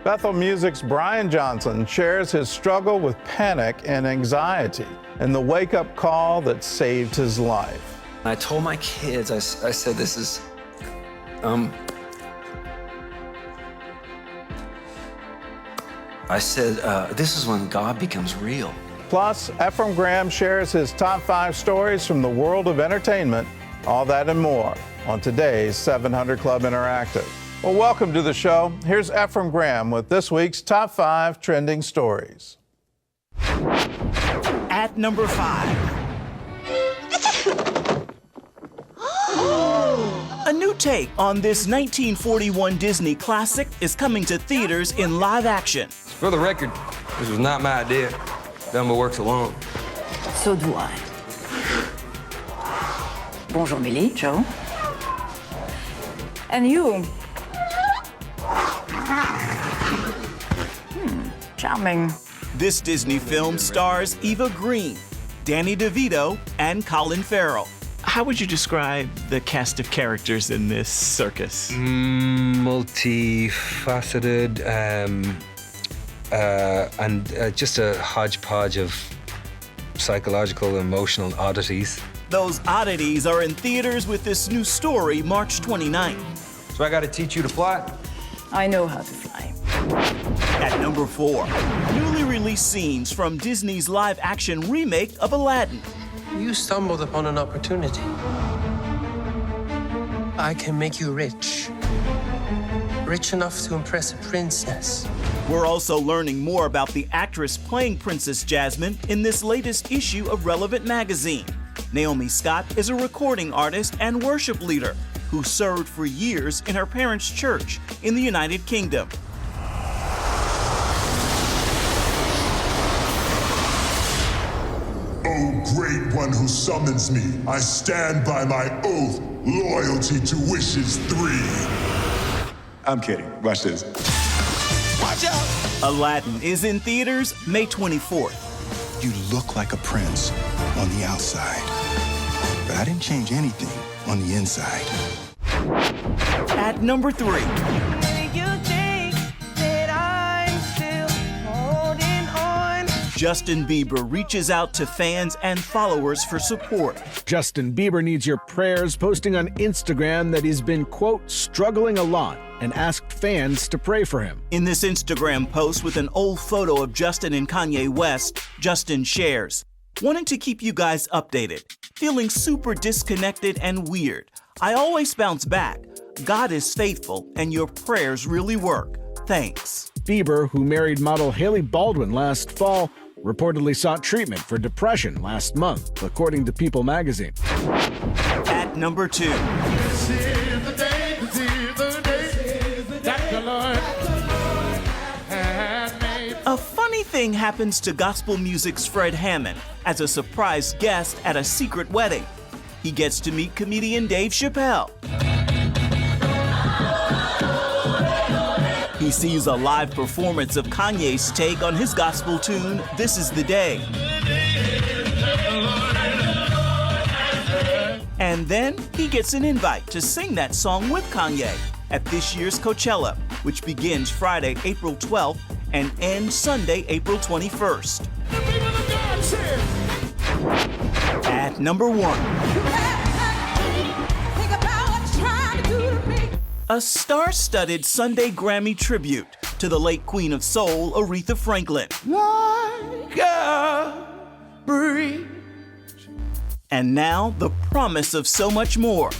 Bethel Music's Brian Johnson shares his struggle with panic and anxiety and the wake-up call that saved his life. I told my kids, I said, this is, this is when God becomes real. Plus, Ephraim Graham shares his top 5 stories from the world of entertainment. All that and more on today's 700 Club Interactive. Well, welcome to the show. Here's Ephraim Graham with this week's top 5 trending stories. At number 5. A new take on this 1941 Disney classic is coming to theaters in live action. For the record, this was not my idea. Dumbo works alone. So do I. Bonjour, Millie, Joe. And you? Charming. This Disney film stars Eva Green, Danny DeVito, and Colin Farrell. How would you describe the cast of characters in this circus? Multifaceted and just a hodgepodge of psychological, emotional oddities. Those oddities are in theaters with this new story March 29th. So I got to teach you to fly? I know how to fly. At number 4, newly released scenes from Disney's live-action remake of Aladdin. You stumbled upon an opportunity. I can make you rich. Rich enough to impress a princess. We're also learning more about the actress playing Princess Jasmine in this latest issue of Relevant magazine. Naomi Scott is a recording artist and worship leader who served for years in her parents' church in the United Kingdom. O great one who summons me, I stand by my oath, loyalty to wishes 3. I'm kidding. Watch this. Watch out! Aladdin is in theaters May 24th. You look like a prince on the outside, but I didn't change anything on the inside. At number 3. Justin Bieber reaches out to fans and followers for support. Justin Bieber needs your prayers, posting on Instagram that he's been, quote, struggling a lot and asked fans to pray for him. In this Instagram post with an old photo of Justin and Kanye West, Justin shares, "Wanting to keep you guys updated. Feeling super disconnected and weird. I always bounce back. God is faithful and your prayers really work. Thanks." Bieber, who married model Hailey Baldwin last fall, reportedly sought treatment for depression last month, according to People magazine. At number 2. A funny thing happens to gospel music's Fred Hammond as a surprise guest at a secret wedding. He gets to meet comedian Dave Chappelle. He sees a live performance of Kanye's take on his gospel tune, This Is the Day. And then he gets an invite to sing that song with Kanye at this year's Coachella, which begins Friday, April 12th and ends Sunday, April 21st. At number 1. A star-studded Sunday Grammy tribute to the late Queen of Soul, Aretha Franklin. Like a breeze. And now, the promise of so much more.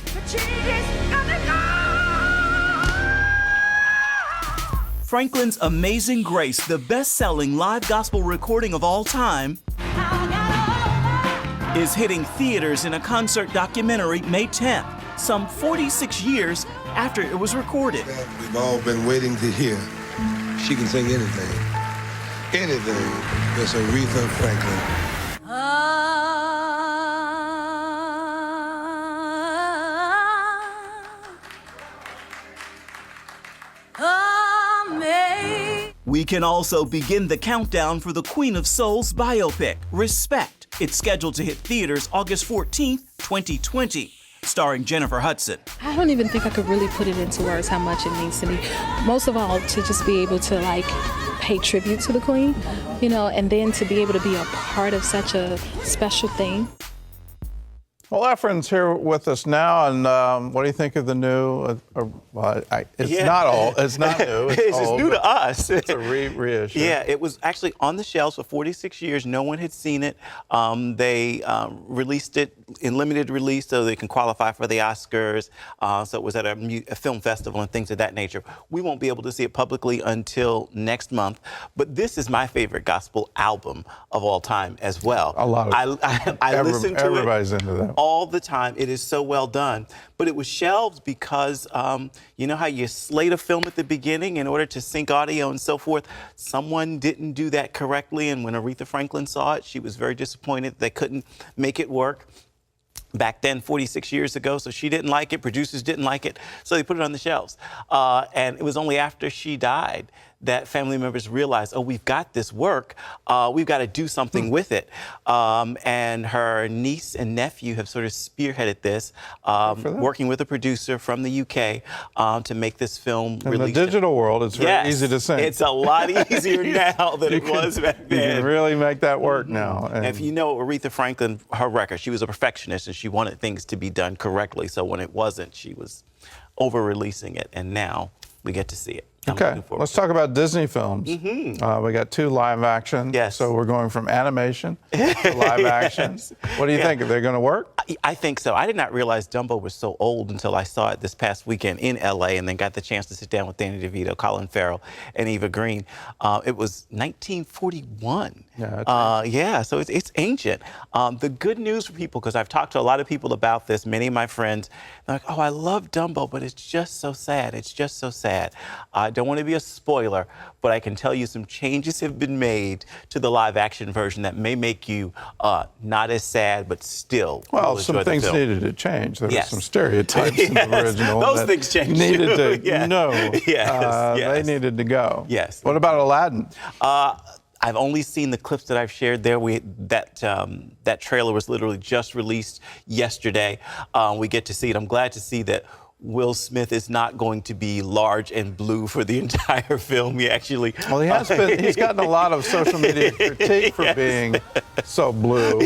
Franklin's Amazing Grace, the best-selling live gospel recording of all time, is hitting theaters in a concert documentary May 10th, some 46 years after it was recorded. We've all been waiting to hear. She can sing anything. Anything. That's Aretha Franklin. We can also begin the countdown for the Queen of Soul's biopic, Respect. It's scheduled to hit theaters August 14th, 2020. starring Jennifer Hudson. I don't even think I could really put it into words how much it means to me. Most of all, to just be able to pay tribute to the Queen, and then to be able to be a part of such a special thing. Well, Efren's here with us now, and what do you think of the new? It's not new. It's old, new to us. It's a reissue. Yeah, it was actually on the shelves for 46 years. No one had seen it. They released it in limited release so they can qualify for the Oscars. So it was at a film festival and things of that nature. We won't be able to see it publicly until next month. But this is my favorite gospel album of all time as well. A lot of I listen to everybody's it into that all the time. It is so well done. But it was shelved because you know how you slate a film at the beginning in order to sync audio and so forth? Someone didn't do that correctly, and when Aretha Franklin saw it, she was very disappointed they couldn't make it work back then, 46 years ago. So she didn't like it, producers didn't like it, so they put it on the shelves. And it was only after she died that family members realized, oh, we've got this work, we've got to do something with it. And her niece and nephew have sort of spearheaded this, working with a producer from the UK to make this film In the digital world, it's very easy to sing. It's a lot easier now than it was back then. You can really make that work now. And if you know Aretha Franklin, her record, she was a perfectionist and she wanted things to be done correctly. So when it wasn't, she was over-releasing it. And now we get to see it. Okay, let's talk about Disney films. We got 2 live action. Yes. So we're going from animation to live action. What do you think? Are they going to work? I think so. I did not realize Dumbo was so old until I saw it this past weekend in LA and then got the chance to sit down with Danny DeVito, Colin Farrell, and Eva Green. It was 1941. Yeah, so it's ancient. The good news for people, because I've talked to a lot of people about this, many of my friends, they're like, oh, I love Dumbo, but it's just so sad. It's just so sad. I don't want to be a spoiler, but I can tell you some changes have been made to the live action version that may make you not as sad, but still. Well, some things needed to change. There were some stereotypes in the original. Those things changed. Needed to know. Yes. They needed to go. Yes. What about Aladdin? I've only seen the clips that I've shared there. That trailer was literally just released yesterday. We get to see it. I'm glad to see that Will Smith is not going to be large and blue for the entire film. He actually... Well, he has been. He's gotten a lot of social media critique for being so blue.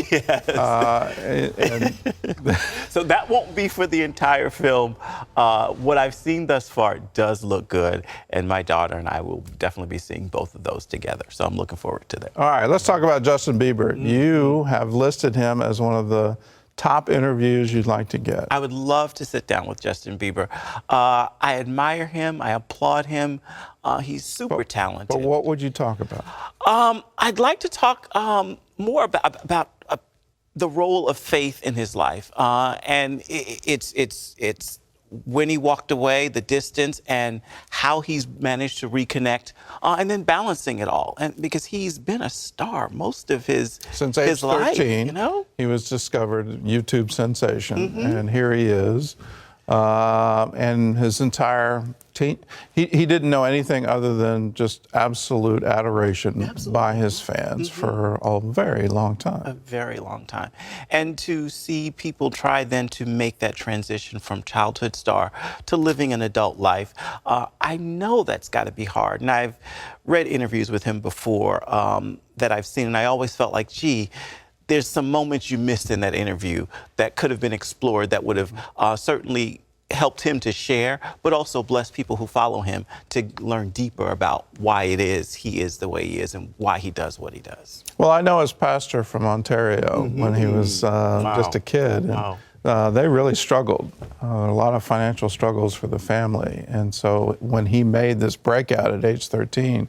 So that won't be for the entire film. What I've seen thus far does look good, and my daughter and I will definitely be seeing both of those together. So I'm looking forward to that. All right, let's talk about Justin Bieber. You have listed him as one of the top interviews you'd like to get. I would love to sit down with Justin Bieber. I admire him. I applaud him. He's super talented. But what would you talk about? I'd like to talk more about the role of faith in his life. And it's when he walked away, the distance, and how he's managed to reconnect, and then balancing it all. And because he's been a star most of his since age 13, life, you know? He was discovered YouTube sensation, and here he is. And his entire team, he didn't know anything other than just absolute adoration by his fans for a very long time. A very long time. And to see people try then to make that transition from childhood star to living an adult life, I know that's got to be hard. And I've read interviews with him before that I've seen, and I always felt like, gee, there's some moments you missed in that interview that could have been explored that would have certainly helped him to share, but also blessed people who follow him to learn deeper about why it is he is the way he is and why he does what he does. Well, I know his pastor from Ontario when he was just a kid. And, they really struggled, a lot of financial struggles for the family. And so when he made this breakout at age 13,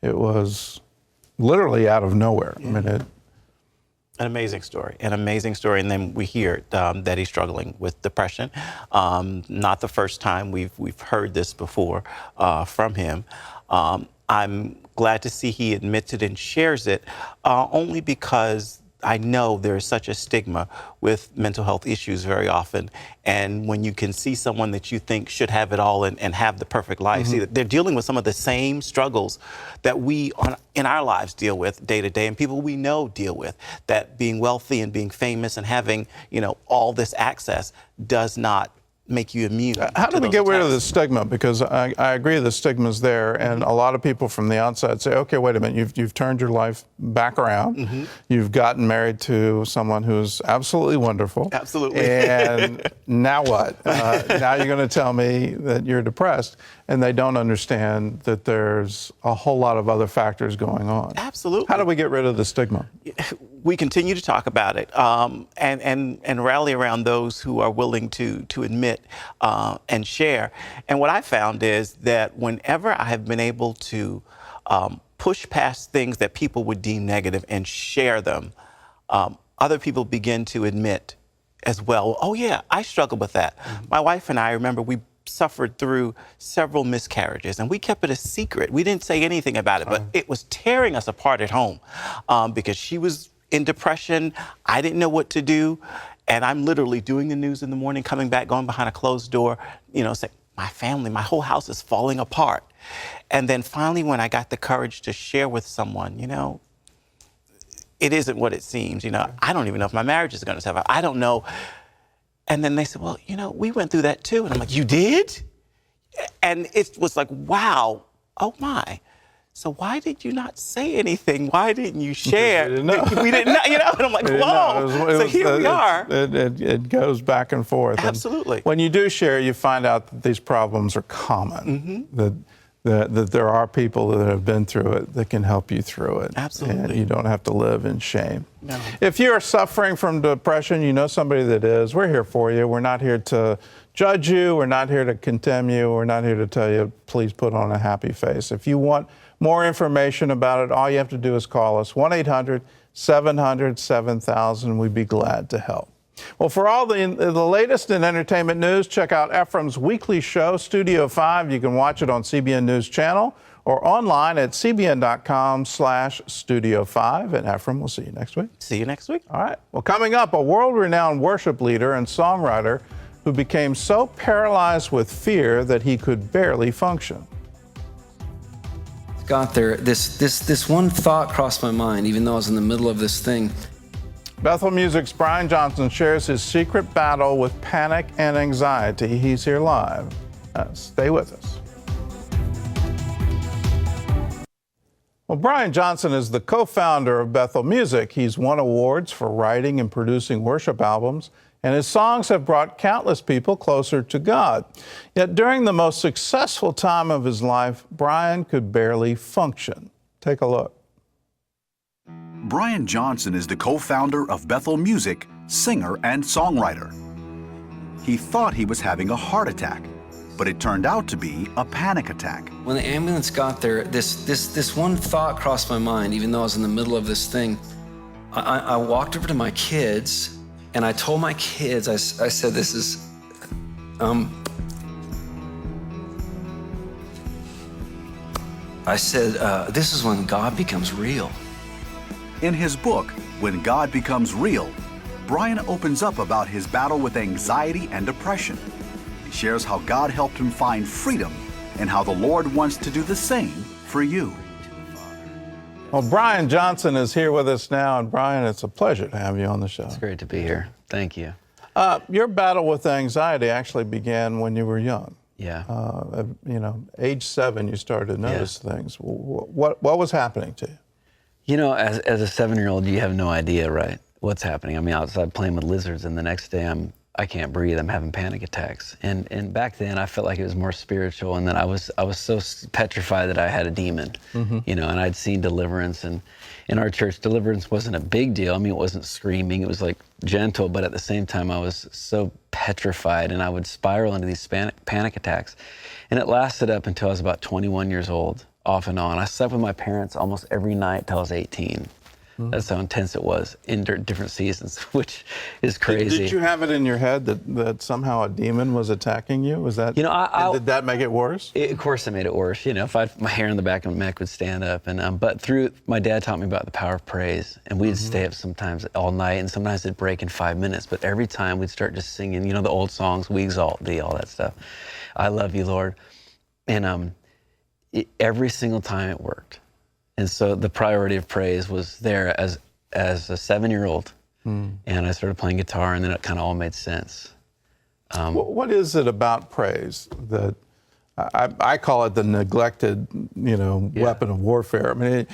it was literally out of nowhere. I mean, An amazing story. And then we hear that he's struggling with depression. Not the first time we've heard this before from him. I'm glad to see he admits it and shares it, only because I know there is such a stigma with mental health issues very often. And when you can see someone that you think should have it all and have the perfect life, see that they're dealing with some of the same struggles that we in our lives deal with day to day, and people we know deal with, that being wealthy and being famous and having, you know, all this access does not make you immune. How do we get rid of the stigma? Because I agree the stigma's there, and a lot of people from the outside say, okay, wait a minute, you've turned your life back around. You've gotten married to someone who's absolutely wonderful. Absolutely. And now what? Now you're going to tell me that you're depressed, and they don't understand that there's a whole lot of other factors going on. Absolutely. How do we get rid of the stigma? We continue to talk about it and rally around those who are willing to admit and share. And what I found is that whenever I have been able to push past things that people would deem negative and share them, other people begin to admit as well, oh yeah, I struggle with that. My wife and I remember we suffered through several miscarriages, and we kept it a secret. We didn't say anything about it, but it was tearing us apart at home because she was in depression. I didn't know what to do. And I'm literally doing the news in the morning, coming back, going behind a closed door, you know, saying, my family, my whole house is falling apart. And then finally, when I got the courage to share with someone, you know, it isn't what it seems. You know, I don't even know if my marriage is going to survive. I don't know. And then they said, well, you know, we went through that too. And I'm like, you did? And it was like, wow, oh my. So why did you not say anything? Why didn't you share? We didn't know. We didn't know, you know? And I'm like, whoa. So here we are. It goes back and forth. Absolutely. And when you do share, you find out that these problems are common, that there are people that have been through it that can help you through it. Absolutely. And you don't have to live in shame. No. If you are suffering from depression, you know somebody that is, we're here for you. We're not here to judge you. We're not here to condemn you. We're not here to tell you, please put on a happy face. If you want more information about it, all you have to do is call us, 1-800-700-7000. We'd be glad to help. Well, for all the latest in entertainment news, check out Ephraim's weekly show, Studio 5. You can watch it on CBN News Channel or online at cbn.com/Studio5. And Ephraim, we'll see you next week. See you next week. All right. Well, coming up, a world-renowned worship leader and songwriter who became so paralyzed with fear that he could barely function. Got there, this one thought crossed my mind, even though I was in the middle of this thing. Bethel Music's Brian Johnson shares his secret battle with panic and anxiety. He's here live. Stay with us. Well, Brian Johnson is the co-founder of Bethel Music. He's won awards for writing and producing worship albums, and his songs have brought countless people closer to God. Yet during the most successful time of his life, Brian could barely function. Take a look. Brian Johnson is the co-founder of Bethel Music, singer and songwriter. He thought he was having a heart attack, but it turned out to be a panic attack. When the ambulance got there, this one thought crossed my mind, even though I was in the middle of this thing. I walked over to my kids, and I told my kids, I said, this is, I said, this is when God becomes real. In his book, When God Becomes Real, Brian opens up about his battle with anxiety and depression. He shares how God helped him find freedom and how the Lord wants to do the same for you. Well, Brian Johnson is here with us now, and Brian, it's a pleasure to have you on the show. It's great to be here. Thank you. Your battle with anxiety actually began when you were young. Yeah. You know, age 7, you started to notice things. What was happening to you? You know, as a 7-year-old, you have no idea, right, what's happening. I mean, outside playing with lizards, and the next day I can't breathe. I'm having panic attacks. And back then, I felt like it was more spiritual, and that I was so petrified that I had a demon. You know, and I'd seen deliverance, and in our church, deliverance wasn't a big deal. I mean, it wasn't screaming. It was like gentle, but at the same time, I was so petrified, and I would spiral into these panic attacks. And it lasted up until I was about 21 years old. Off and on. I slept with my parents almost every night till I was 18. That's how intense it was in different seasons, which is crazy. Did you have it in your head that somehow a demon was attacking you? Was that, did that make it worse? Of course it made it worse. If my hair on the back of my neck would stand up. And but my dad taught me about the power of praise. And we'd stay up sometimes all night, and sometimes it'd break in 5 minutes. But every time we'd start just singing, the old songs, We Exalt Thee, all that stuff. I love you, Lord. And every single time it worked. And so the priority of praise was there as a 7-year-old. And I started playing guitar, and then it kind of all made sense. What is it about praise that I call it the neglected, weapon of warfare? I mean,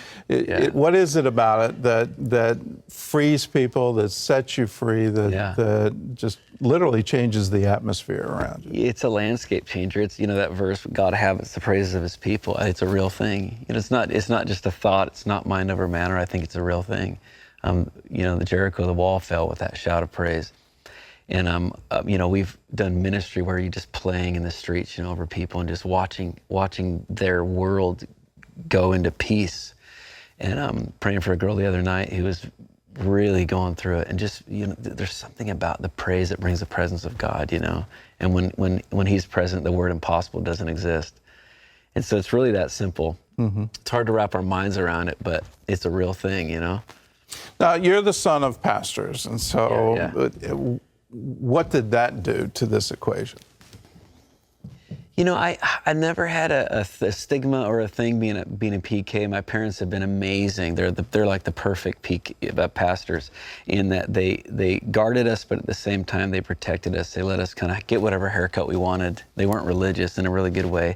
what is it about it that frees people, that sets you free, that just literally changes the atmosphere around you? It's a landscape changer. It's that verse, God habits the praises of His people. It's a real thing. It's not just a thought. It's not mind over matter. I think it's a real thing. The Jericho, the wall fell with that shout of praise. And, we've done ministry where you're just playing in the streets, over people and just watching their world go into peace. And praying for a girl the other night who was really going through it. And just, there's something about the praise that brings the presence of God, And when He's present, the word impossible doesn't exist. And so it's really that simple. It's hard to wrap our minds around it, but it's a real thing, Now, you're the son of pastors, and so what did that do to this equation? I never had a stigma or a thing being a PK. My parents have been amazing. They're like the perfect pastors in that they guarded us, but at the same time they protected us. They let us kind of get whatever haircut we wanted. They weren't religious in a really good way.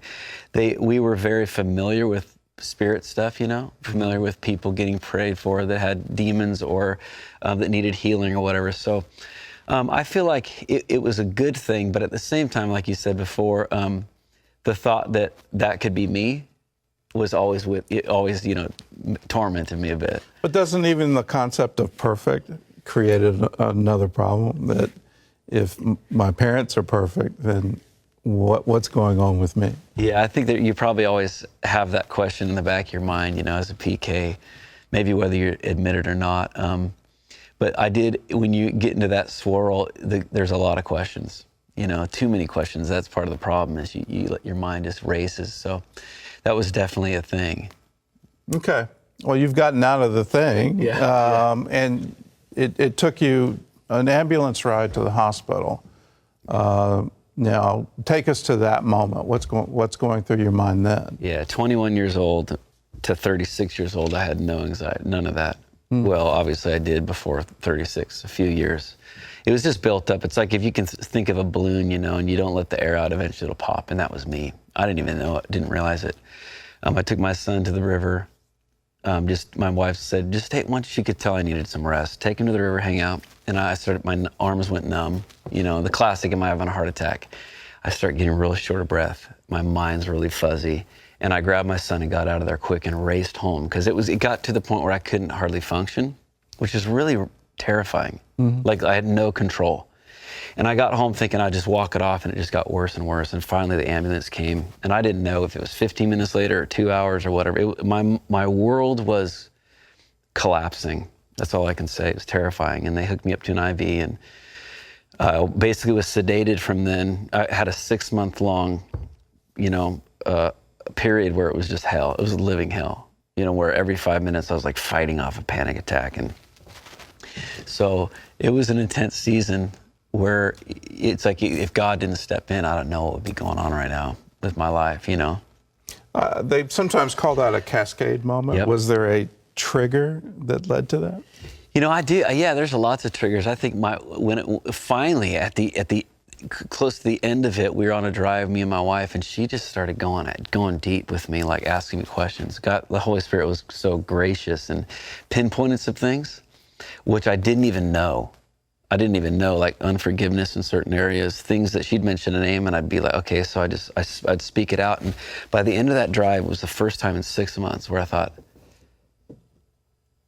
We were very familiar with spirit stuff, familiar with people getting prayed for that had demons or that needed healing or whatever. So I feel like it was a good thing, but at the same time, like you said before, the thought that could be me was always tormented me a bit. But doesn't even the concept of perfect create another problem? That if my parents are perfect, then what's going on with me? Yeah, I think that you probably always have that question in the back of your mind, as a PK, maybe whether you admit it or not. But when you get into that swirl, there's a lot of questions, too many questions. That's part of the problem is you let your mind just races. So that was definitely a thing. Okay. Well, you've gotten out of the thing. And it took you an ambulance ride to the hospital. Now, take us to that moment. What's going through your mind then? Yeah, 21 years old to 36 years old, I had no anxiety, none of that. Well, obviously I did before 36, a few years. It was just built up. It's like if you can think of a balloon, and you don't let the air out, eventually it'll pop, and that was me. I didn't even know it, didn't realize it. I took my son to the river. My wife said, just take, once she could tell I needed some rest, take him to the river, hang out. And my arms went numb. The classic, am I having a heart attack? I start getting really short of breath. My mind's really fuzzy. And I grabbed my son and got out of there quick and raced home because it got to the point where I couldn't hardly function, which is really terrifying. Like I had no control. And I got home thinking I'd just walk it off, and it just got worse and worse. And finally the ambulance came, and I didn't know if it was 15 minutes later or 2 hours or whatever. My world was collapsing. That's all I can say. It was terrifying. And they hooked me up to an IV and basically was sedated from then. I had a 6-month-long, period where it was just hell. It was living hell, where every 5 minutes I was like fighting off a panic attack. And so it was an intense season where it's like if God didn't step in, I don't know what would be going on right now with my life, They sometimes call that a cascade moment. Yep. Was there a trigger that led to that? I do. Yeah, there's lots of triggers. I think when it finally at the close to the end of it, we were on a drive, me and my wife, and she just started going deep with me, like asking me questions. The Holy Spirit was so gracious and pinpointed some things, which I didn't even know. Like unforgiveness in certain areas, things that she'd mention a name, and I'd be like, okay, so I'd speak it out. And by the end of that drive, it was the first time in 6 months where I thought,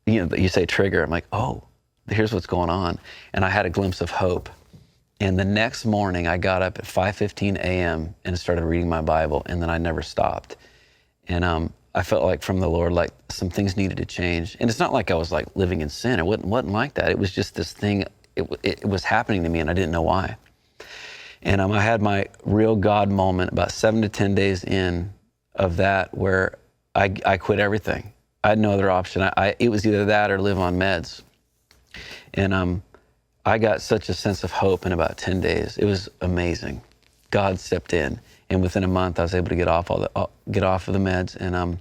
you say trigger, I'm like, oh, here's what's going on. And I had a glimpse of hope. And the next morning, I got up at 5:15 a.m. and started reading my Bible, and then I never stopped. And I felt like from the Lord, like some things needed to change. And it's not like I was like living in sin. It wasn't like that. It was just this thing, it was happening to me and I didn't know why. And I had my real God moment about 7 to 10 days in of that where I quit everything. I had no other option. It was either that or live on meds. And I got such a sense of hope in about 10 days. It was amazing. God stepped in. And within a month, I was able to get off of the meds. And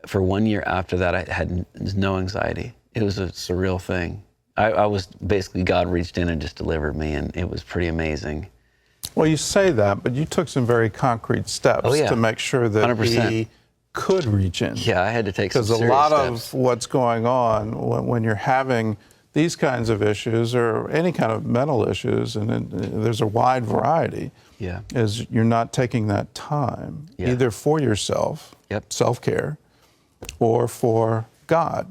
for 1 year after that, I had no anxiety. It was a surreal thing. I was basically, God reached in and just delivered me, and it was pretty amazing. Well, you say that, but you took some very concrete steps to make sure that 100%. he could reach in. Yeah, I had to take some serious steps. Because a lot steps. of what's going on when you're having these kinds of issues or any kind of mental issues, and there's a wide variety, is you're not taking that time, either for yourself, self-care, or for God.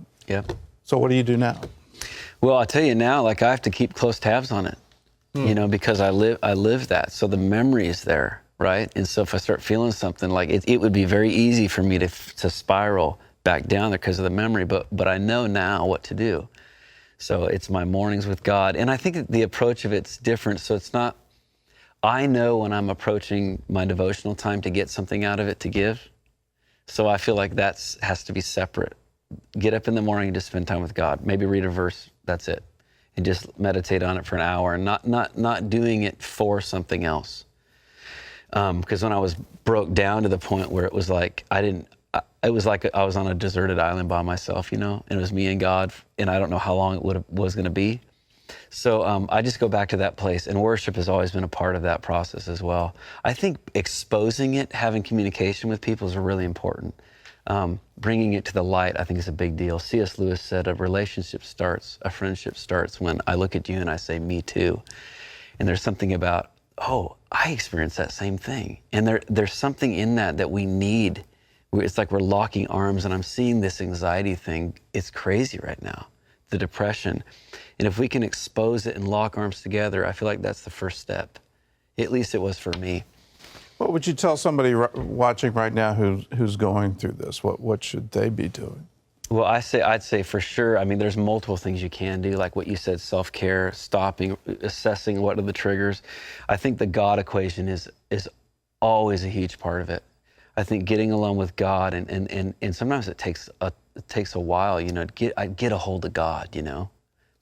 So what do you do now? Well, I'll tell you now, like I have to keep close tabs on it, you know, because I live that. So the memory is there, right? And so if I start feeling something, like it would be very easy for me to spiral back down there because of the memory, but I know now what to do. So it's my mornings with God. And I think the approach of it's different. So it's not, I know when I'm approaching my devotional time to get something out of it to give. So I feel like that has to be separate. Get up in the morning and just spend time with God. Maybe read a verse, that's it. And just meditate on it for an hour and not doing it for something else. Because when I was broke down to the point where it was like, it was like I was on a deserted island by myself, you know, and it was me and God, and I don't know how long it was going to be. So I just go back to that place, and worship has always been a part of that process as well. I think exposing it, having communication with people is really important. Bringing it to the light, I think, is a big deal. C.S. Lewis said a friendship starts when I look at you and I say, me too. And there's something about, oh, I experienced that same thing. And there's something in that we need. It's like we're locking arms, and I'm seeing this anxiety thing. It's crazy right now, the depression. And if we can expose it and lock arms together, I feel like that's the first step. At least it was for me. What would you tell somebody watching right now who's going through this? What should they be doing? Well, I'd say for sure, I mean, there's multiple things you can do, like what you said, self-care, stopping, assessing what are the triggers. I think the God equation is always a huge part of it. I think getting alone with God, and sometimes it takes a while, you know, to get a hold of God, you know,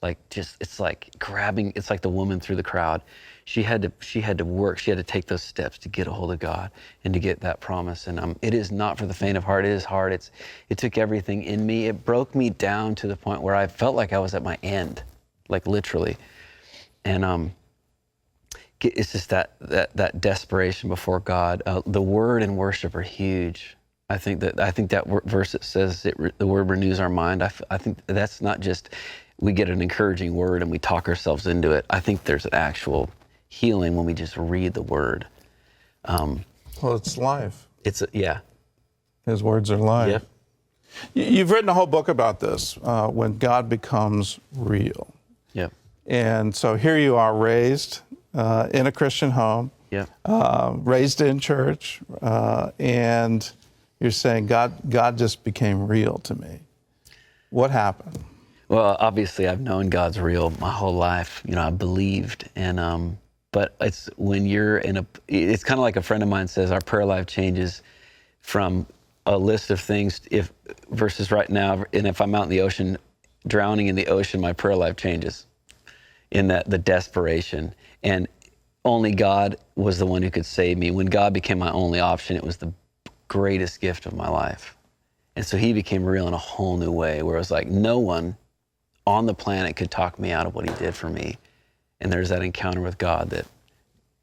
like it's like grabbing, it's like the woman through the crowd. She had to work, she had to take those steps to get a hold of God and to get that promise. And it is not for the faint of heart. It is hard. It took everything in me. It broke me down to the point where I felt like I was at my end, like literally. And it's just that desperation before God. The word and worship are huge. I think that verse that says the word renews our mind. I think that's not just we get an encouraging word and we talk ourselves into it. I think there's an actual healing when we just read the word. Well, it's life. Yeah. His words are life. Yep. You've written a whole book about this, when God becomes real. Yep. And so here you are, raised in a Christian home, raised in church, and you're saying God just became real to me. What happened? Well, obviously I've known God's real my whole life. You know, I believed, and but it's when you're it's kind of like a friend of mine says, our prayer life changes from a list of things versus right now, and if I'm out in the ocean, drowning in the ocean, my prayer life changes in the desperation. And only God was the one who could save me. When God became my only option, it was the greatest gift of my life. And so he became real in a whole new way, where it was like no one on the planet could talk me out of what he did for me. And there's that encounter with God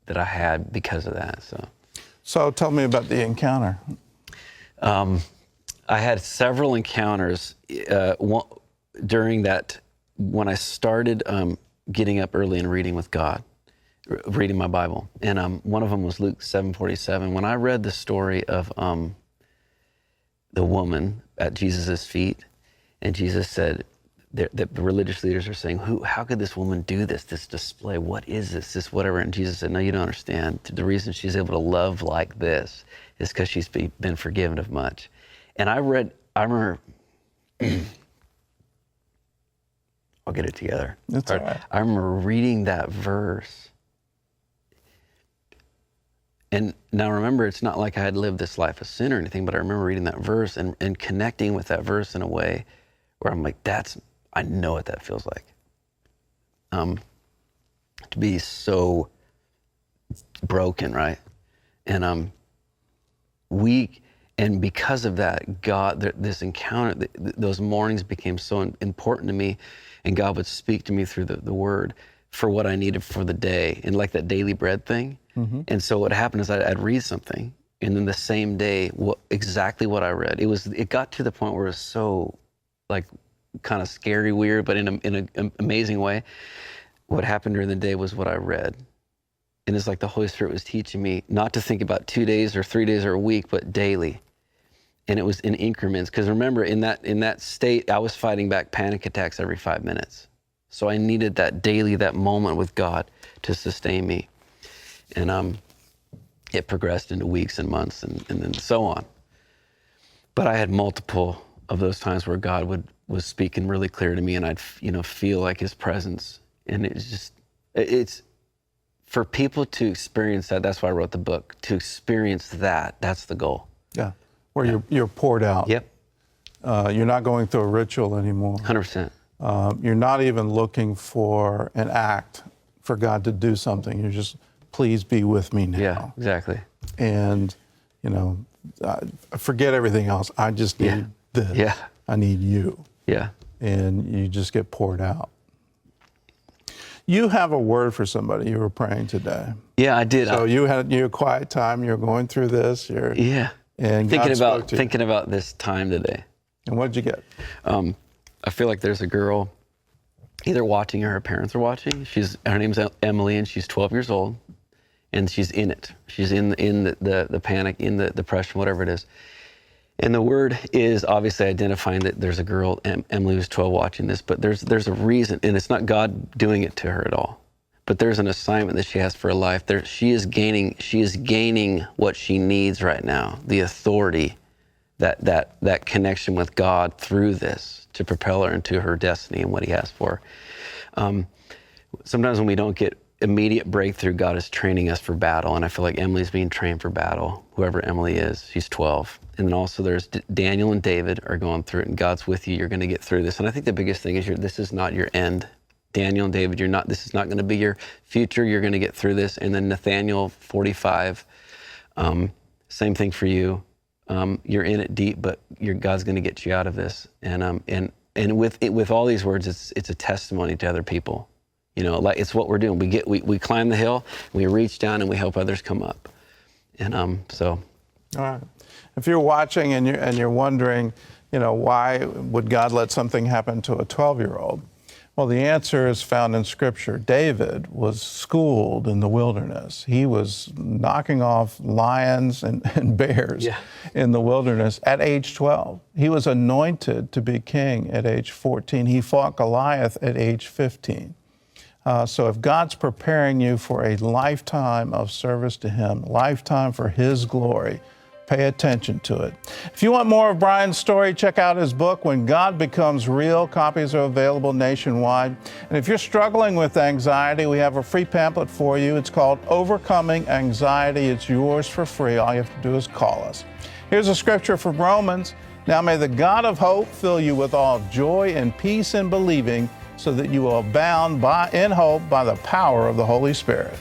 that I had because of that. So tell me about the encounter. I had several encounters during that, when I started getting up early and reading with God, reading my Bible. And one of them was Luke 7:47. When I read the story of the woman at Jesus' feet, and Jesus said, the religious leaders are saying, how could this woman do this display? What is this whatever? And Jesus said, no, you don't understand. The reason she's able to love like this is because she's been forgiven of much. And I remember, I'll get it together. That's all right. I remember reading that verse. And now remember, it's not like I had lived this life of sin or anything, but I remember reading that verse and connecting with that verse in a way where I'm like, I know what that feels like. To be so broken, right? And weak. And because of that, God, this encounter, those mornings became so important to me, and God would speak to me through the word for what I needed for the day, and like that daily bread thing. Mm-hmm. And so what happened is I'd read something, and then the same day, exactly what I read. It got to the point where it was so like kind of scary, weird, but in an amazing way. What happened during the day was what I read. And it's like the Holy Spirit was teaching me not to think about 2 days or 3 days or a week, but daily. And it was in increments. Because remember, in that state, I was fighting back panic attacks every 5 minutes. So I needed that daily, that moment with God to sustain me. And it progressed into weeks and months and then so on. But I had multiple of those times where God was speaking really clear to me, and I'd feel like his presence. And it's for people to experience that. That's why I wrote the book, to experience that. That's the goal. Yeah, where you're poured out. Yep. You're not going through a ritual anymore. 100%. You're not even looking for an act for God to do something. You're just, please be with me now. Yeah, exactly. And, forget everything else. I just need this. Yeah. I need you. Yeah. And you just get poured out. You have a word for somebody you were praying today. Yeah, I did. So you had your quiet time. You're going through this. And thinking about this time today. And what did you get? I feel like there's a girl either watching or her parents are watching. Her name's Emily, and she's 12 years old, and she's in it. She's in the panic, in the depression, whatever it is. And the word is obviously identifying that there's a girl, Emily, who's 12, watching this, but there's a reason, and it's not God doing it to her at all. But there's an assignment that she has for her life. She is gaining what she needs right now, the authority, that connection with God through this to propel her into her destiny and what he has for her. Sometimes when we don't get immediate breakthrough, God is training us for battle, and I feel like Emily's being trained for battle, whoever Emily is. She's 12. And then also there's Daniel and David are going through it, and God's with you. You're going to get through this. And I think the biggest thing is this is not your end. Daniel and David, this is not going to be your future. You're going to get through this. And then Nathaniel, 45, same thing for you. You're in it deep, but God's going to get you out of this. And with all these words, it's a testimony to other people. Like it's what we're doing. We climb the hill, we reach down, and we help others come up. And so. All right. If you're watching and you're wondering, why would God let something happen to a 12-year-old? Well, the answer is found in Scripture. David was schooled in the wilderness. He was knocking off lions and bears in the wilderness at age 12. He was anointed to be king at age 14. He fought Goliath at age 15. So if God's preparing you for a lifetime of service to him, lifetime for his glory, pay attention to it. If you want more of Brian's story, check out his book, When God Becomes Real. Copies are available nationwide. And if you're struggling with anxiety, we have a free pamphlet for you. It's called Overcoming Anxiety. It's yours for free. All you have to do is call us. Here's a scripture from Romans. Now may the God of hope fill you with all joy and peace in believing, so that you will abound in hope by the power of the Holy Spirit.